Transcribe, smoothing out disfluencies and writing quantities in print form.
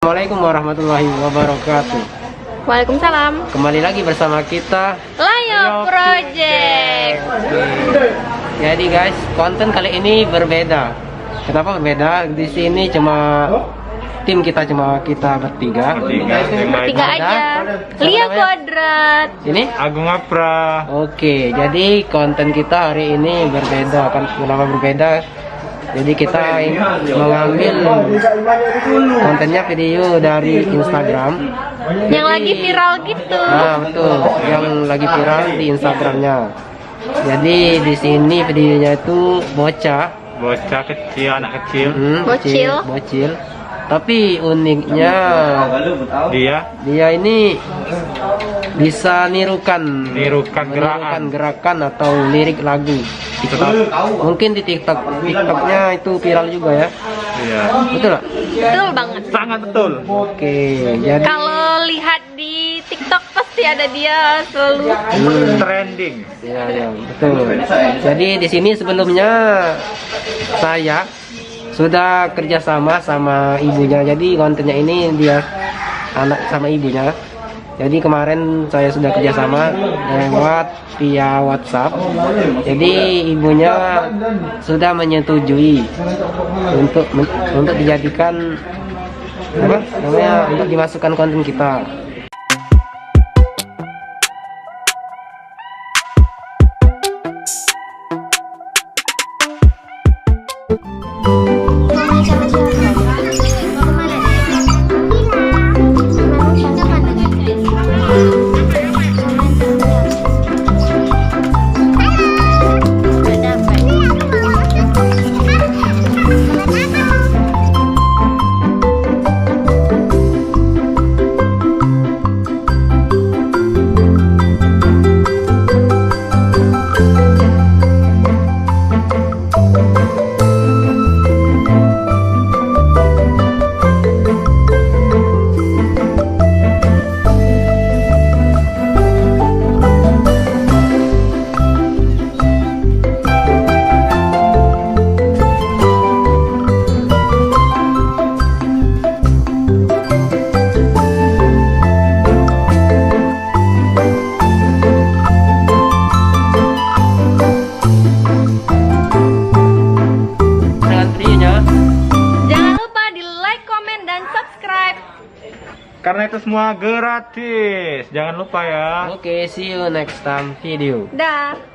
Assalamualaikum warahmatullahi wabarakatuh. Waalaikumsalam. Kembali lagi bersama kita Layo Project. Jadi guys, konten kali ini berbeda. Kenapa berbeda? Di sini cuma tim kita bertiga. Bertiga aja. Lia Kuadrat. Ini Agung Apra. Oke, jadi konten kita hari ini berbeda. Kenapa berbeda? Jadi kita mengambil kontennya video dari Instagram Yang lagi viral gitu. Nah, betul, yang lagi viral di Instagramnya. Jadi di sini videonya itu bocah kecil, anak kecil. Bocil. Tapi uniknya dia ini bisa nirukan gerakan atau lirik lagu. Mungkin di TikToknya itu viral juga ya. Iya. Betul nggak? Betul banget. Sangat betul. Oke, jadi Kalau lihat di TikTok pasti ada dia selalu. Trending. ya, betul. Jadi di sini sebelumnya saya sudah kerjasama sama ibunya. Jadi kontennya ini dia anak sama ibunya. Jadi kemarin saya sudah kerjasama lewat via WhatsApp. Jadi ibunya sudah menyetujui untuk dijadikan apa namanya, untuk dimasukkan konten kita. Karena itu semua gratis. Jangan lupa ya. Oke, see you next time video. Dah.